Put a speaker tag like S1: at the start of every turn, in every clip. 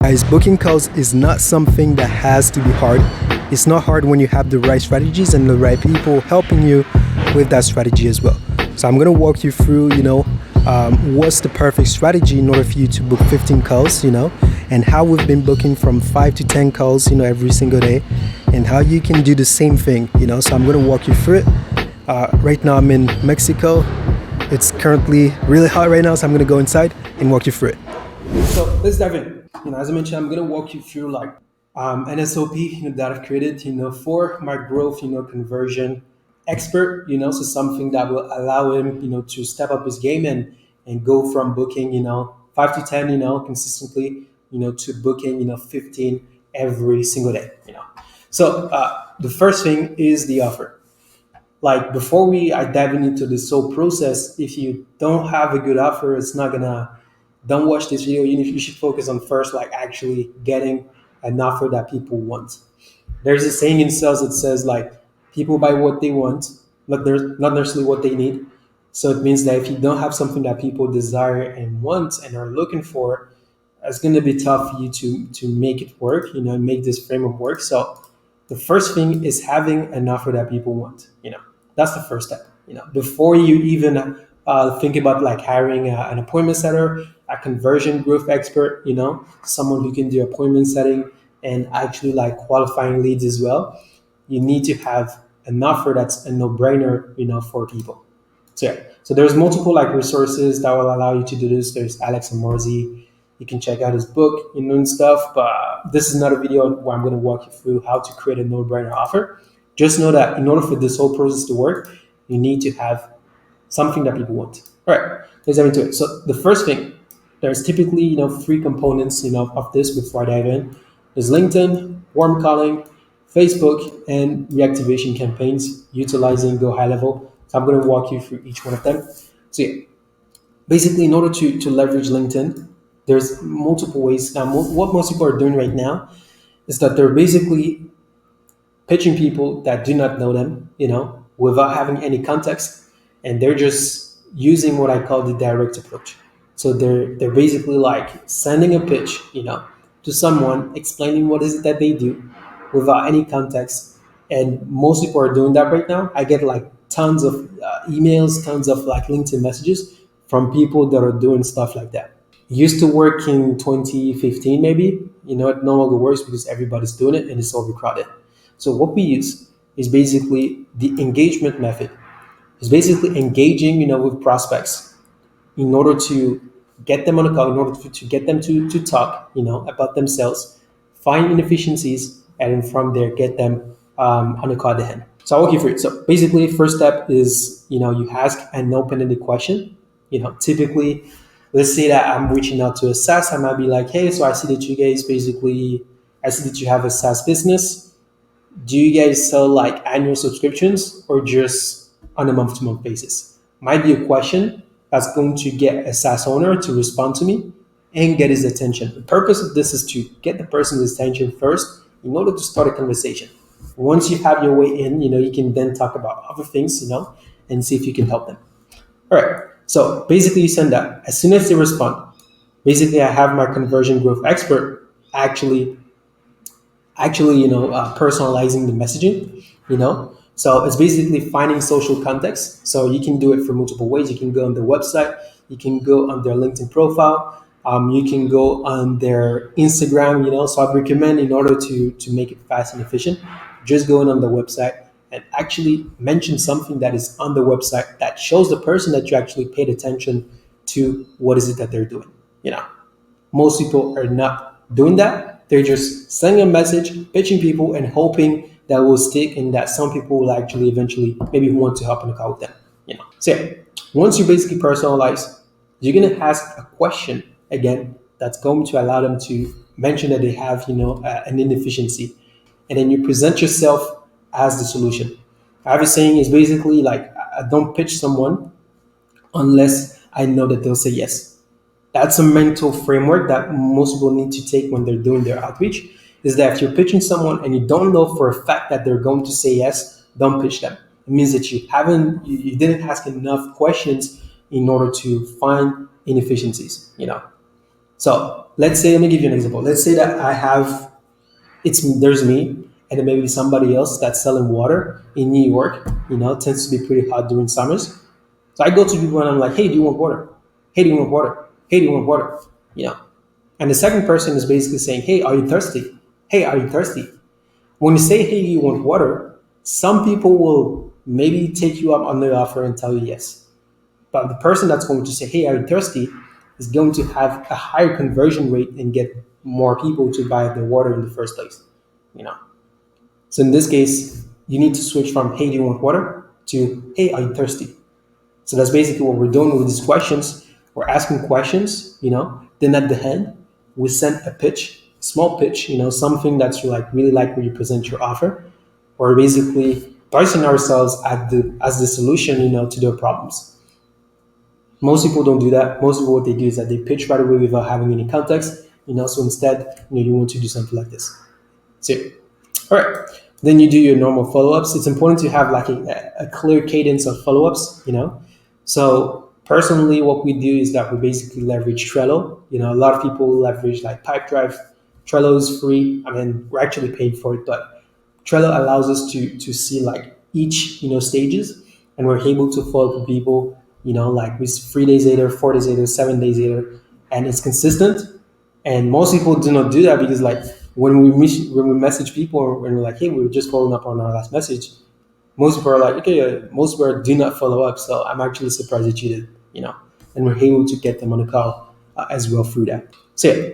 S1: Guys, booking calls is not something that has to be hard. It's not hard when you have the right strategies and the right people helping you with that strategy as well. So I'm gonna walk you through, what's the perfect strategy in order for you to book 15 calls, and how we've been booking from 5 to 10 calls, every single day, and how you can do the same thing, So I'm gonna walk you through it. Right now I'm in Mexico. It's currently really hot right now, so I'm gonna go inside and walk you through it. So let's dive in. As I mentioned, I'm gonna walk you through like an SOP that I've created, for my growth, conversion expert, so something that will allow him, to step up his game and go from booking, 5 to 10, consistently, to booking, 15 every single day, So the first thing is the offer. Like before I dive into this whole process, if you don't have a good offer, it's not gonna. Don't watch this video. You should focus on first, like actually getting an offer that people want. There's a saying in sales that says like people buy what they want, not necessarily what they need. So it means that if you don't have something that people desire and want and are looking for, it's going to be tough for you to make it work, and make this framework work. So the first thing is having an offer that people want. That's the first step. Before you even think about like hiring an appointment setter, a conversion growth expert, someone who can do appointment setting and actually like qualifying leads as well. You need to have an offer that's a no-brainer, for people. So yeah, so there's multiple like resources that will allow you to do this. There's Alex Amorzi. You can check out his book, and stuff. But this is not a video where I'm going to walk you through how to create a no-brainer offer. Just know that in order for this whole process to work, you need to have something that people want. All right, let's dive into it. So the first thing, there's typically, three components, of this before I dive in. There's LinkedIn, warm calling, Facebook, and reactivation campaigns utilizing Go High Level. So I'm going to walk you through each one of them. So yeah, basically in order to leverage LinkedIn, there's multiple ways. Now, what most people are doing right now is that they're basically pitching people that do not know them, without having any context, and they're just using what I call the direct approach. So they're basically like sending a pitch, to someone, explaining what is it that they do without any context. And most people are doing that right now. I get like tons of emails, tons of like LinkedIn messages from people that are doing stuff like that. It used to work in 2015, maybe. It no longer works because everybody's doing it and it's overcrowded. So what we use is basically the engagement method. It's basically engaging, with prospects in order to get them on a call, in order to get them to talk, about themselves, find inefficiencies, and from there get them on a call at the hand. So I'll walk you through it. So basically, first step is, you ask an open-ended question. Typically, let's say that I'm reaching out to a SaaS. I might be like, hey, so I see that you guys I see that you have a SaaS business. Do you guys sell like annual subscriptions or just on a month-to-month basis? Might be a question that's going to get a SaaS owner to respond to me and get his attention. The purpose of this is to get the person's attention first in order to start a conversation. Once you have your way in, you can then talk about other things, and see if you can help them. All right. So basically you send that. As soon as they respond, basically I have my conversion growth expert actually, personalizing the messaging, So it's basically finding social context. So you can do it for multiple ways. You can go on their website. You can go on their LinkedIn profile. You can go on their Instagram, So I'd recommend, in order to make it fast and efficient, just going on the website and actually mention something that is on the website that shows the person that you actually paid attention to what is it that they're doing. Most people are not doing that. They're just sending a message, pitching people, and hoping that will stick and that some people will actually eventually maybe want to hop on a call with them. So yeah, once you basically personalize, you're gonna ask a question again that's going to allow them to mention that they have an inefficiency, and then you present yourself as the solution. I have a saying is basically like, I don't pitch someone unless I know that they'll say yes. That's a mental framework that most people need to take when they're doing their outreach, is that if you're pitching someone and you don't know for a fact that they're going to say yes, don't pitch them. It means that you didn't ask enough questions in order to find inefficiencies, So let's say, let me give you an example. Let's say that I have, there's me, and then maybe somebody else that's selling water in New York. It tends to be pretty hot during summers. So I go to people and I'm like, hey, do you want water? Hey, do you want water? Hey, do you want water? You know. And the second person is basically saying, hey, are you thirsty? Hey, are you thirsty? When you say, hey, you want water, some people will maybe take you up on the offer and tell you yes. But the person that's going to say, hey, are you thirsty, is going to have a higher conversion rate and get more people to buy the water in the first place. You know. So in this case, you need to switch from, hey, do you want water, to, hey, are you thirsty? So that's basically what we're doing with these questions. We're asking questions, then at the end, we send a pitch, small pitch, something that you like really like where you present your offer, or basically pricing ourselves as the solution, to their problems. Most people don't do that. Most people, what they do is that they pitch right away without having any context, so instead, you want to do something like this. So, all right. Then you do your normal follow-ups. It's important to have like a clear cadence of follow-ups, So personally, what we do is that we basically leverage Trello. A lot of people leverage like Pipedrive. Trello is free. I mean, we're actually paying for it, but Trello allows us to see like each, stages, and we're able to follow up with people, like with 3 days later, 4 days later, 7 days later, and it's consistent. And most people do not do that because like when we message people and we're like, hey, we were just following up on our last message, most people are like, okay, most people do not follow up. So I'm actually surprised that you did, and we're able to get them on the call as well through that. So yeah.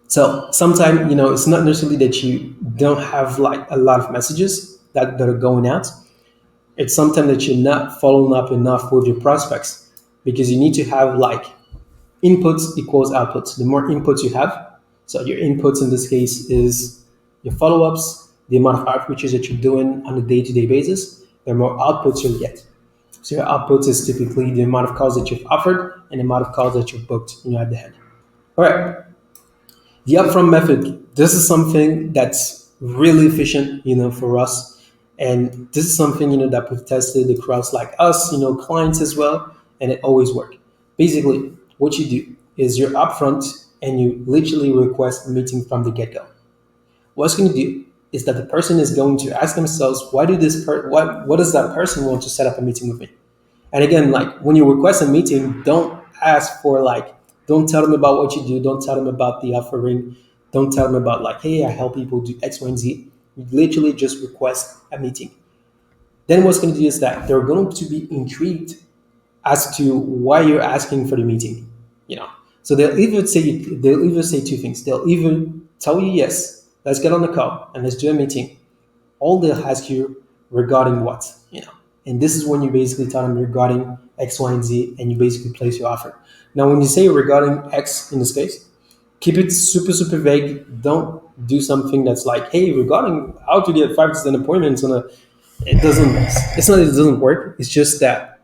S1: So sometimes, it's not necessarily that you don't have like a lot of messages that are going out. It's sometimes that you're not following up enough with your prospects because you need to have like inputs equals outputs. The more inputs you have, so your inputs in this case is your follow-ups, the amount of outreaches that you're doing on a day-to-day basis, the more outputs you'll get. So your outputs is typically the amount of calls that you've offered and the amount of calls that you've booked, at the head. All right. The upfront method, this is something that's really efficient, for us. And this is something, that we've tested across like us, clients as well, and it always works. Basically, what you do is you're upfront and you literally request a meeting from the get-go. What it's going to do is that the person is going to ask themselves, what does that person want to set up a meeting with me? And again, like when you request a meeting, don't ask for like, don't tell them about what you do. Don't tell them about the offering. Don't tell them about like, hey, I help people do X, Y, and Z. You literally just request a meeting. Then what's going to do is that they're going to be intrigued as to why you're asking for the meeting. So they'll either say two things. They'll either tell you, yes, let's get on the call and let's do a meeting. Or they'll ask you regarding what, And this is when you basically tell them regarding X, Y, and Z, and you basically place your offer. Now, when you say regarding X in this case, keep it super, super vague. Don't do something that's like, hey, regarding how to get 5 to 10 appointments on a, it's not that it doesn't work. It's just that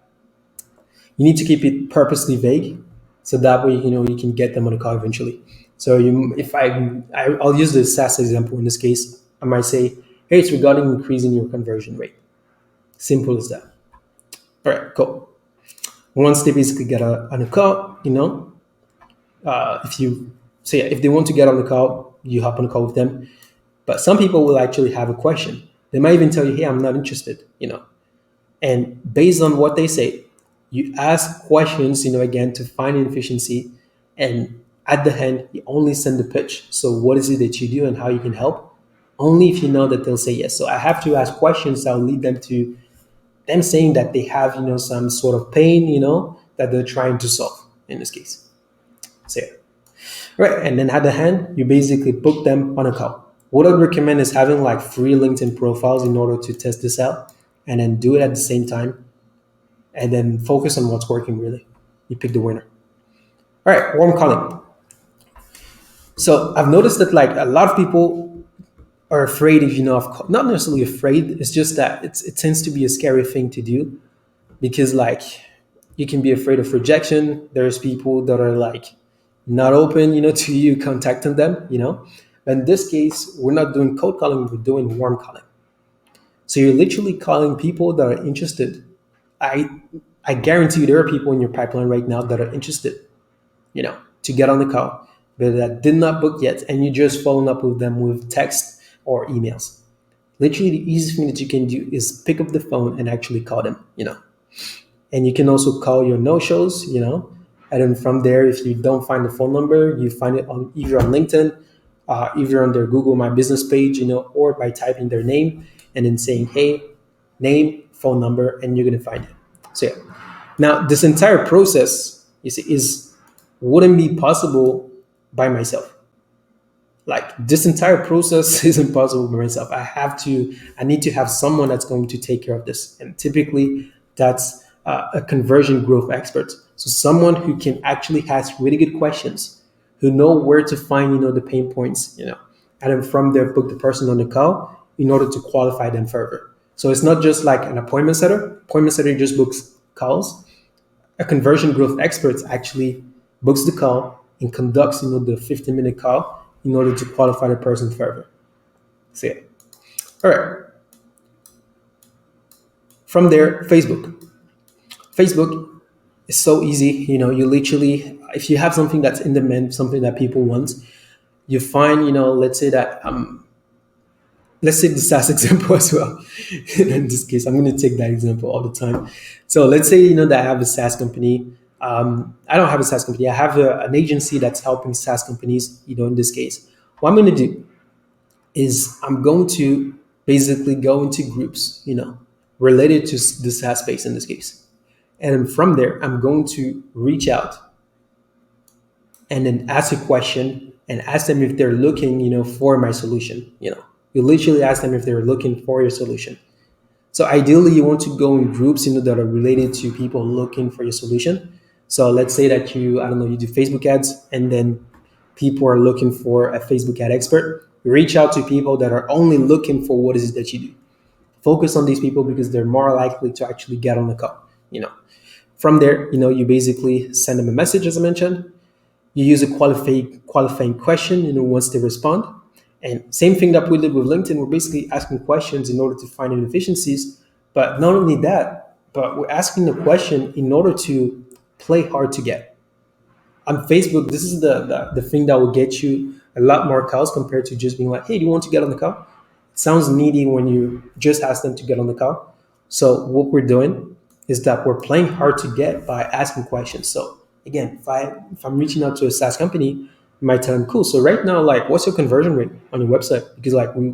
S1: you need to keep it purposely vague. So that way, you can get them on a call eventually. So I'll use the SaaS example in this case. I might say, hey, it's regarding increasing your conversion rate. Simple as that. All right, cool. Once they basically get on a call, if they want to get on the call, you hop on the call with them. But some people will actually have a question. They might even tell you, hey, I'm not interested, And based on what they say, you ask questions, again, to find efficiency. And at the end, you only send the pitch. So what is it that you do and how you can help? Only if you know that they'll say yes. So I have to ask questions that will lead them to them saying that they have, some sort of pain, that they're trying to solve in this case. So yeah. Right. And then at the end, you basically book them on a call. What I would recommend is having like 3 LinkedIn profiles in order to test this out and then do it at the same time and then focus on what's working really. You pick the winner. All right. Warm calling. So I've noticed that like a lot of people are afraid of, not necessarily afraid. It's just that it tends to be a scary thing to do because like you can be afraid of rejection. There's people that are like not open, to you contacting them, But in this case, we're not doing cold calling, we're doing warm calling. So you're literally calling people that are interested. I guarantee you there are people in your pipeline right now that are interested, to get on the call. but that did not book yet, and you just following up with them with text or emails. Literally, the easiest thing that you can do is pick up the phone and actually call them. And you can also call your no-shows. And then from there, if you don't find the phone number, you find it on either on LinkedIn, either on their Google My Business page, or by typing their name and then saying, hey, name, phone number, and you're going to find it. So yeah. Now, this entire process wouldn't be possible by myself. Like, this entire process is impossible by myself. I need to have someone that's going to take care of this. And typically that's a conversion growth expert. So someone who can actually ask really good questions, who know where to find, the pain points, and then from there, book the person on the call in order to qualify them further. So it's not just like an appointment setter. Appointment setter just books calls. A conversion growth expert actually books the call and conducts, the 15-minute call in order to qualify the person further. So yeah. All right. From there, Facebook. Facebook is so easy. You literally, if you have something that's in demand, something that people want, you find, let's say that, let's take the SaaS example as well. In this case, I'm going to take that example all the time. So let's say, that I have a SaaS company. I don't have a SaaS company. I have an agency that's helping SaaS companies, in this case. What I'm going to do is I'm going to basically go into groups, related to the SaaS space in this case. And from there, I'm going to reach out and then ask a question and ask them if they're looking, for my solution. You literally ask them if they're looking for your solution. So ideally, you want to go in groups, that are related to people looking for your solution. So let's say that you do Facebook ads, and then people are looking for a Facebook ad expert. Reach out to people that are only looking for what is it that you do. Focus on these people because they're more likely to actually get on the call. From there, you basically send them a message, as I mentioned. You use a qualifying question, once they respond. And same thing that we did with LinkedIn, we're basically asking questions in order to find inefficiencies. But not only that, but we're asking the question in order to play hard to get. On Facebook, this is the thing that will get you a lot more calls compared to just being like, hey, do you want to get on the call? It sounds needy when you just ask them to get on the call. So what we're doing is that we're playing hard to get by asking questions. So again, if I'm reaching out to a SaaS company, you might tell them, cool, so right now, like, what's your conversion rate on your website? Because we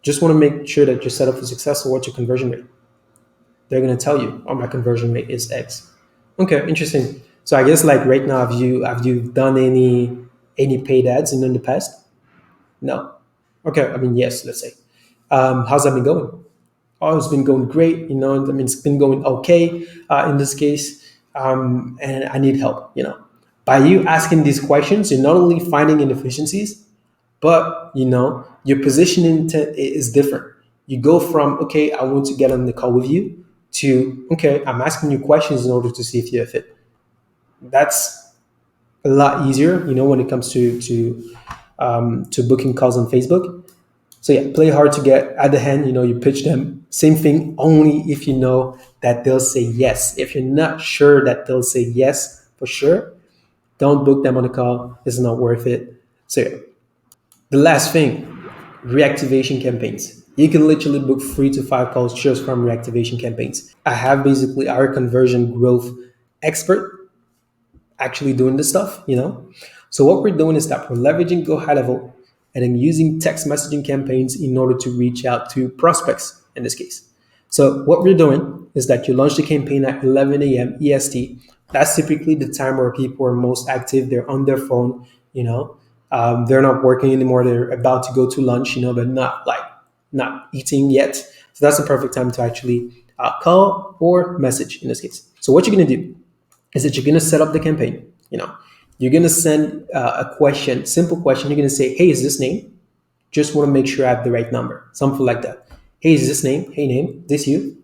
S1: just want to make sure that you're set up for success. So what's your conversion rate? They're going to tell you, oh, my conversion rate is X. Okay, interesting. So I guess like right now, have you done any paid ads in the past? No. Okay, I mean, yes, let's say. How's that been going? Oh, it's been going great. It's been going okay in this case. And I need help. By you asking these questions, you're not only finding inefficiencies, but your positioning is different. You go from, okay, I want to get on the call with you, to, okay, I'm asking you questions in order to see if you're a fit. That's a lot easier, when it comes to booking calls on Facebook. So yeah, play hard to get. At the end, you pitch them. Same thing, only if you know that they'll say yes. If you're not sure that they'll say yes for sure, don't book them on the call. It's not worth it. So yeah. The last thing, reactivation campaigns. You can literally book 3 to 5 calls just from reactivation campaigns. I have basically our conversion growth expert actually doing this stuff. So what we're doing is that we're leveraging Go High Level and then using text messaging campaigns in order to reach out to prospects in this case. So what we're doing is that you launch the campaign at 11 a.m. EST. That's typically the time where people are most active. They're on their phone, they're not working anymore. They're about to go to lunch, but not eating yet. So that's the perfect time to actually call or message in this case. So what you're going to do is that you're going to set up the campaign. You're going to send a question, simple question. You're going to say, hey, is this name? Just want to make sure I have the right number, something like that. Hey, is this name? Hey, name, this you?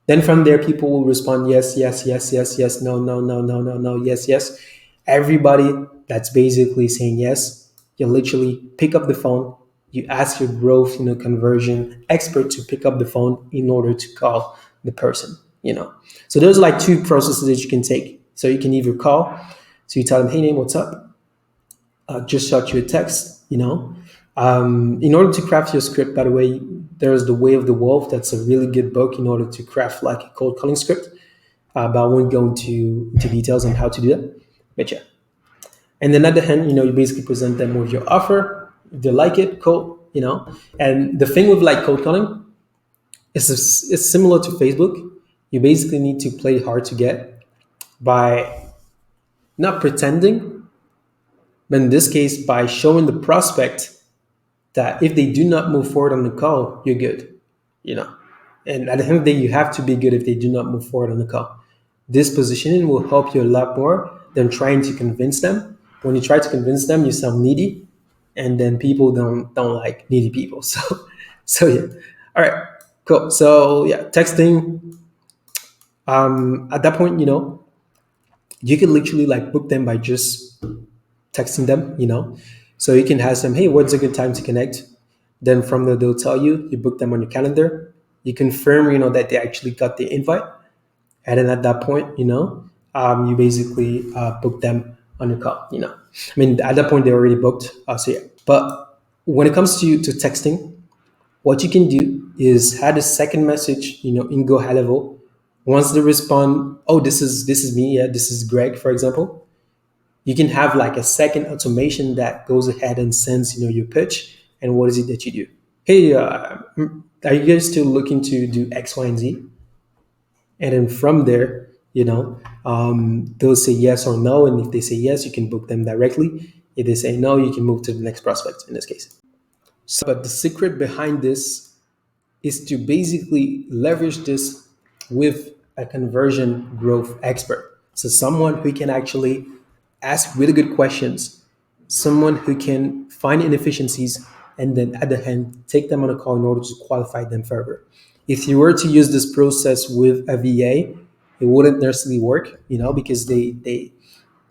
S1: Then from there, people will respond, yes, yes, yes, yes, yes, no, no, no, no, no, no, yes, yes. Everybody that's basically saying yes, you literally pick up the phone. You ask your growth, conversion expert to pick up the phone in order to call the person, So there's like 2 processes that you can take. So you can either call, so you tell them, hey, name, what's up? just shot you a text, in order to craft your script, by the way, there's The Way of the Wolf. That's a really good book in order to craft like a cold calling script. But I won't go into details on how to do that. But yeah. And then at the end, you basically present them with your offer. If they like it, cool, And the thing with like cold calling is it's similar to Facebook. You basically need to play hard to get by not pretending, but in this case, by showing the prospect that if they do not move forward on the call, you're good, you know. And at the end of the day, you have to be good if they do not move forward on the call. This positioning will help you a lot more than trying to convince them. When you try to convince them, you sound needy, and then people don't like needy people. So yeah. All right, cool. So yeah, texting. At that point, you can literally like book them by just texting them, So you can ask them, hey, what's a good time to connect? Then from there, they'll tell you, you book them on your calendar. You confirm, that they actually got the invite. And then at that point, you basically book them on your call, I mean, at that point, they already booked. So yeah. But when it comes to texting, what you can do is add a second message, in Go High Level. Once they respond, oh, this is me, yeah, this is Greg, for example, you can have like a second automation that goes ahead and sends your pitch and what is it that you do. Hey, are you guys still looking to do X, Y, and Z? And then from there, they'll say yes or no, and if they say yes, you can book them directly. If they say no, you can move to the next prospect in this case. So, but the secret behind this is to basically leverage this with a conversion growth expert. So someone who can actually ask really good questions, someone who can find inefficiencies and then at the end take them on a call in order to qualify them further. If you were to use this process with a VA, it wouldn't necessarily work, because they're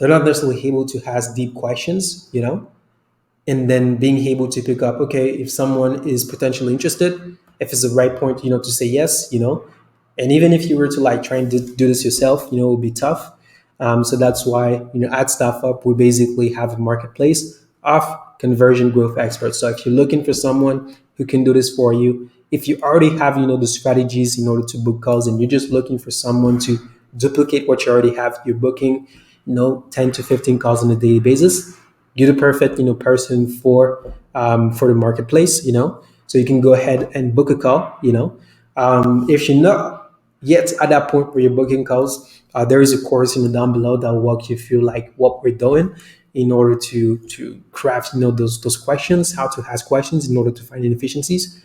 S1: not necessarily able to ask deep questions, and then being able to pick up, okay, if someone is potentially interested, if it's the right point, to say yes, and even if you were to like try and do this yourself, it would be tough. So that's why, at Staff Up, we basically have a marketplace of conversion growth experts. So if you're looking for someone who can do this for you, if you already have, the strategies in order to book calls and you're just looking for someone to duplicate what you already have, you're booking, 10 to 15 calls on a daily basis, you're the perfect, person for the marketplace, so you can go ahead and book a call, if you're not yet at that point where you're booking calls, there is a course down below that will walk you through like what we're doing in order to craft those questions, how to ask questions in order to find inefficiencies,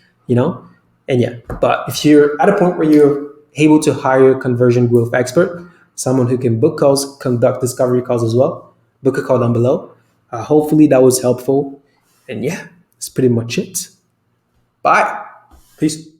S1: and yeah. But if you're at a point where you're able to hire a conversion growth expert, someone who can book calls, conduct discovery calls as well, book a call down below. Hopefully that was helpful, and yeah, that's pretty much it. Bye. Peace.